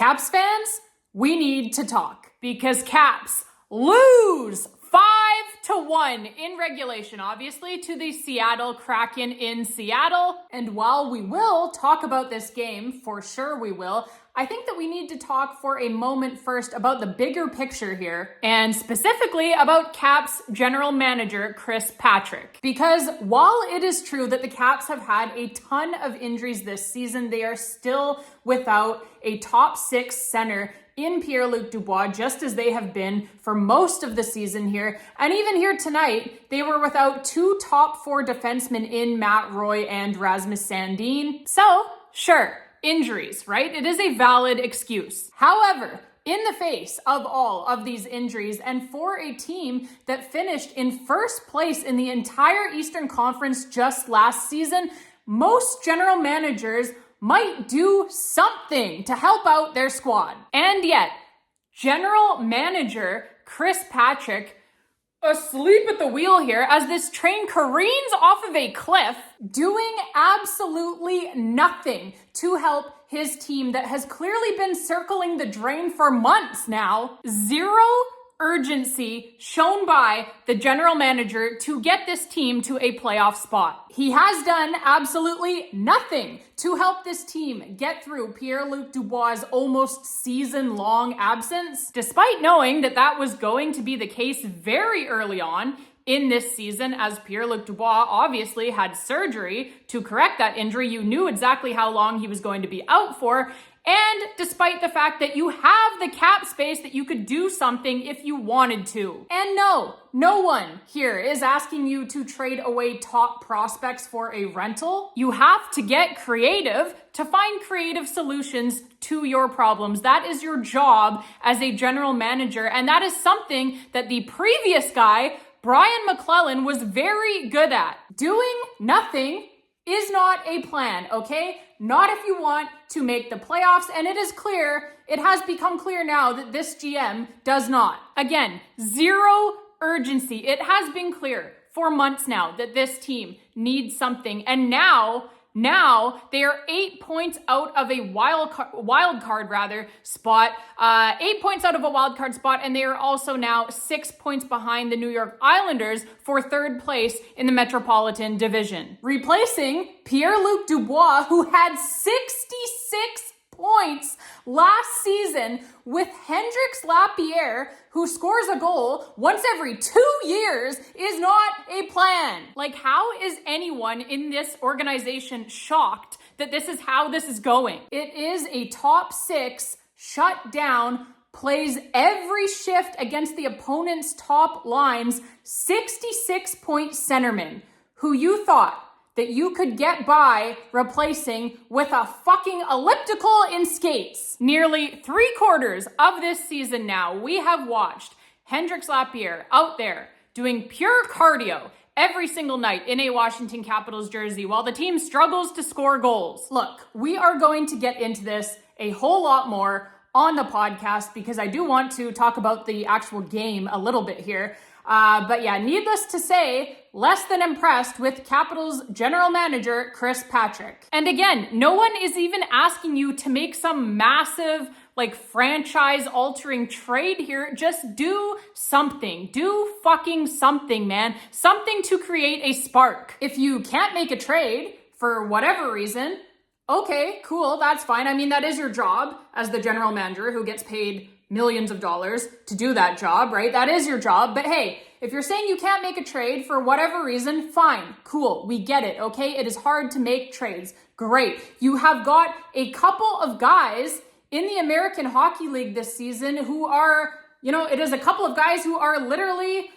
Caps fans, we need to talk because Caps lose 5-1 in regulation, obviously, to the Seattle Kraken in Seattle. And while we will talk about this game, for sure we will, I think that we need to talk for a moment first about the bigger picture here, and specifically about Caps general manager Chris Patrick. Because while it is true that the Caps have had a ton of injuries this season, they are still without a top 6 center in Pierre-Luc Dubois, just as they have been for most of the season here. And even here tonight, they were without 2 top 4 defensemen in Matt Roy and Rasmus Sandin. So, sure, injuries, right? It is a valid excuse. However, in the face of all of these injuries, and for a team that finished in first place in the entire Eastern Conference just last season, most general managers might do something to help out their squad. And yet, general manager Chris Patrick, asleep at the wheel here as this train careens off of a cliff, doing absolutely nothing to help his team that has clearly been circling the drain for months now. Zero urgency shown by the general manager to get this team to a playoff spot. He has done absolutely nothing to help this team get through Pierre-Luc Dubois' almost season-long absence, despite knowing that that was going to be the case very early on in this season, as Pierre-Luc Dubois obviously had surgery to correct that injury. You knew exactly how long he was going to be out for. And despite the fact that you have the cap space that you could do something if you wanted to. And no one here is asking you to trade away top prospects for a rental. You have to get creative to find creative solutions to your problems. That is your job as a general manager. And that is something that the previous guy, Brian McClellan, was very good at. Doing nothing is not a plan, okay? Not if you want to make the playoffs, and it is clear, it has become clear now that this GM does not. Again, zero urgency. It has been clear for months now that this team needs something, and now they are 8 points out of a wild card spot, 8 points out of a wild card spot, and they are also now 6 points behind the New York Islanders for third place in the Metropolitan Division. Replacing Pierre-Luc Dubois, who had 66 points last season, with Hendrix Lapierre, who scores a goal once every 2 years, is not a plan. Like, how is anyone in this organization shocked that this is how this is going? It is a top 6 shut down, plays every shift against the opponent's top lines, 66-point centerman, who you thought that you could get by replacing with a fucking elliptical in skates. Nearly 3/4 of this season now, we have watched Hendrix Lapierre out there doing pure cardio every single night in a Washington Capitals jersey while the team struggles to score goals. Look, we are going to get into this a whole lot more on the podcast because I do want to talk about the actual game a little bit here. But yeah, needless to say, less than impressed with Capitals general manager Chris Patrick. And again, no one is even asking you to make some massive, franchise altering trade here. Just do something. Do fucking something, man. Something to create a spark. If you can't make a trade for whatever reason, okay, cool, that's fine. I mean, that is your job as the general manager who gets paid millions of dollars to do that job, right? That is your job. But hey, if you're saying you can't make a trade for whatever reason, fine, cool, we get it, okay? It is hard to make trades. Great. You have got a couple of guys in the American Hockey League this season who are, it is a couple of guys who are literally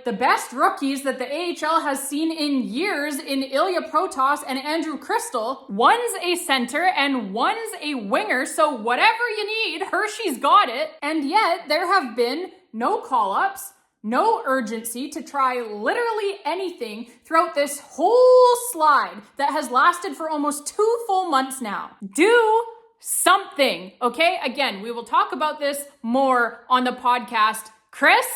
the best rookies that the AHL has seen in years in Ilya Protas and Andrew Crystal. One's a center and one's a winger, so whatever you need, Hershey's got it. And yet there have been no call-ups, no urgency to try literally anything throughout this whole slide that has lasted for almost 2 full months now. Do something, okay? Again, we will talk about this more on the podcast. Chris,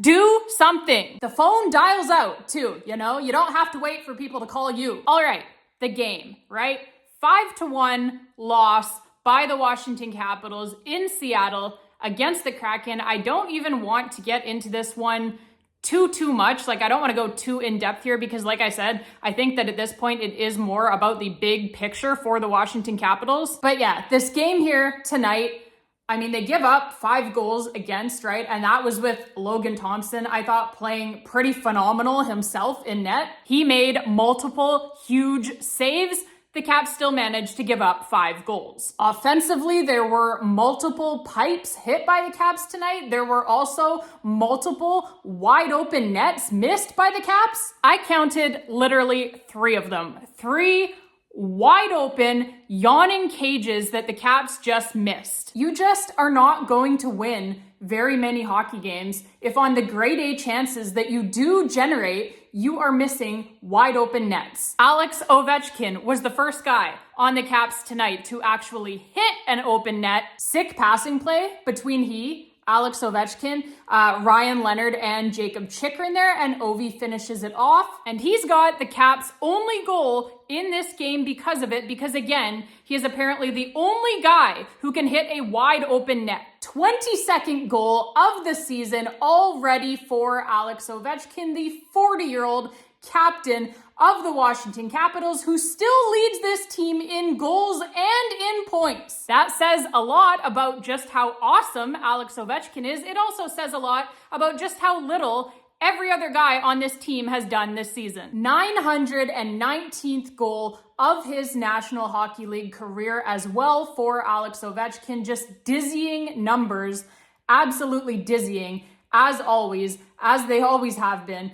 do something. The phone dials out too, you don't have to wait for people to call you. All right, the game, right? 5-1 loss by the Washington Capitals in Seattle against the Kraken. I don't even want to get into this one too much. Like, I don't want to go too in depth here because, like I said, I think that at this point it is more about the big picture for the Washington Capitals. But yeah, this game here tonight, I mean, they give up 5 goals against, right? And that was with Logan Thompson, I thought, playing pretty phenomenal himself in net. He made multiple huge saves. The Caps still managed to give up 5 goals. Offensively, there were multiple pipes hit by the Caps tonight. There were also multiple wide open nets missed by the Caps. I counted literally 3 of them. 3 wide open, yawning cages that the Caps just missed. You just are not going to win very many hockey games if on the grade A chances that you do generate, you are missing wide open nets. Alex Ovechkin was the first guy on the Caps tonight to actually hit an open net. Sick passing play between Alex Ovechkin, Ryan Leonard, and Jakob Chychrun there, and Ovi finishes it off. And he's got the Caps' only goal in this game because of it, because again, he is apparently the only guy who can hit a wide open net. 22nd goal of the season already for Alex Ovechkin, the 40-year-old captain of the Washington Capitals, who still leads this team in goals and in points. That says a lot about just how awesome Alex Ovechkin is. It also says a lot about just how little every other guy on this team has done this season. 919th goal of his National Hockey League career as well for Alex Ovechkin. Just dizzying numbers, absolutely dizzying, as always, as they always have been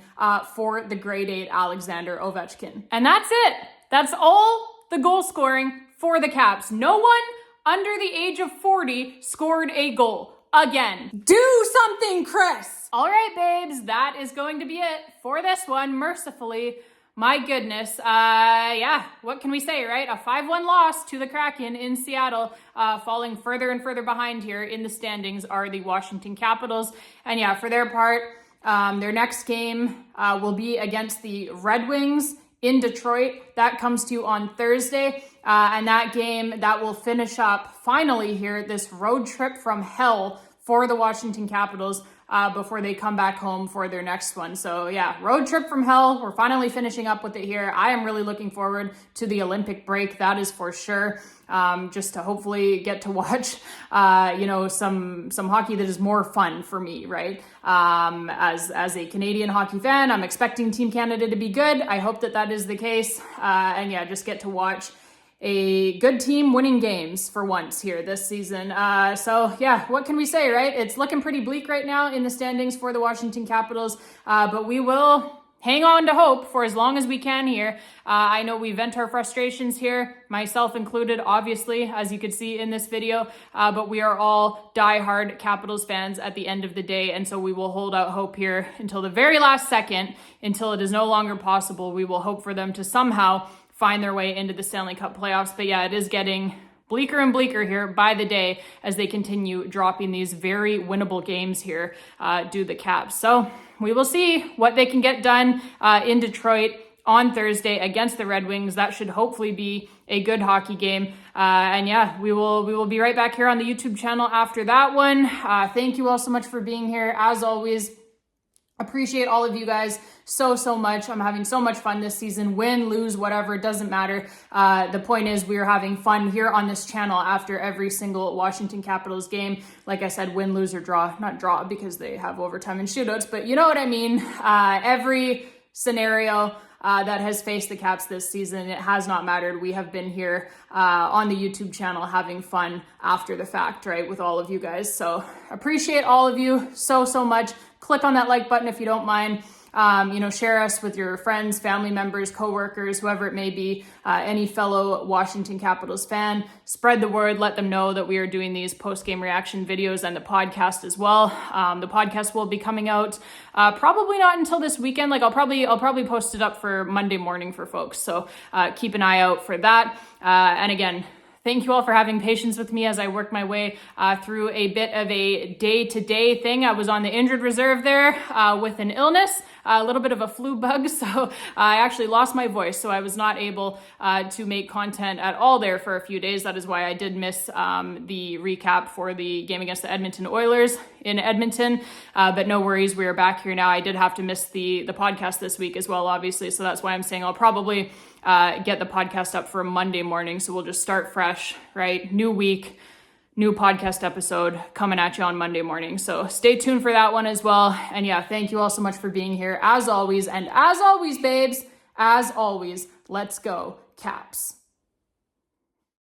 for the grade 8 Alexander Ovechkin. And that's it. That's all the goal scoring for the Caps. No one under the age of 40 scored a goal again. Do something, Chris. All right, babes, that is going to be it for this one, mercifully. My goodness. Yeah, what can we say, right? A 5-1 loss to the Kraken in Seattle. Falling further and further behind here in the standings are the Washington Capitals. And yeah, for their part, their next game will be against the Red Wings in Detroit. That comes to you on Thursday. And that game, that will finish up finally here this road trip from hell for the Washington Capitals before they come back home for their next one. So yeah, road trip from hell. We're finally finishing up with it here. I am really looking forward to the Olympic break. That is for sure. Just to hopefully get to watch, some hockey that is more fun for me, right? As a Canadian hockey fan, I'm expecting Team Canada to be good. I hope that that is the case. And yeah, just get to watch a good team winning games for once here this season. So yeah, what can we say, right? It's looking pretty bleak right now in the standings for the Washington Capitals, but we will hang on to hope for as long as we can here. I know we vent our frustrations here, myself included, obviously, as you could see in this video, but we are all diehard Capitals fans at the end of the day, and so we will hold out hope here until the very last second, until it is no longer possible. We will hope for them to somehow find their way into the Stanley Cup playoffs. But yeah, it is getting bleaker and bleaker here by the day as they continue dropping these very winnable games here due to the Caps. So we will see what they can get done in Detroit on Thursday against the Red Wings. That should hopefully be a good hockey game. And yeah, we will be right back here on the YouTube channel after that one. Thank you all so much for being here. As always, appreciate all of you guys so much. I'm having so much fun this season. Win, lose, whatever, it doesn't matter. The point is we are having fun here on this channel after every single Washington Capitals game. Like I said, win, lose, or draw. Not draw because they have overtime and shootouts, but you know what I mean. Every scenario that has faced the Caps this season, it has not mattered. We have been here on the YouTube channel having fun after the fact, right, with all of you guys. So appreciate all of you so much. Click on that like button if you don't mind. Share us with your friends, family members, coworkers, whoever it may be, any fellow Washington Capitals fan. Spread the word, let them know that we are doing these post-game reaction videos and the podcast as well. The podcast will be coming out probably not until this weekend. Like I'll probably post it up for Monday morning for folks. So keep an eye out for that. And again, Thank you all for having patience with me as I worked my way through a bit of a day-to-day thing. I was on the injured reserve there with an illness, a little bit of a flu bug, so I actually lost my voice, so I was not able to make content at all there for a few days. That is why I did miss the recap for the game against the Edmonton Oilers in Edmonton, but no worries, we are back here now. I did have to miss the podcast this week as well, obviously, so that's why I'm saying I'll probably get the podcast up for Monday morning, so we'll just start fresh, right? New week, new podcast episode coming at you on Monday morning. So stay tuned for that one as well. And yeah, thank you all so much for being here as always. And as always, babes, as always, let's go Caps.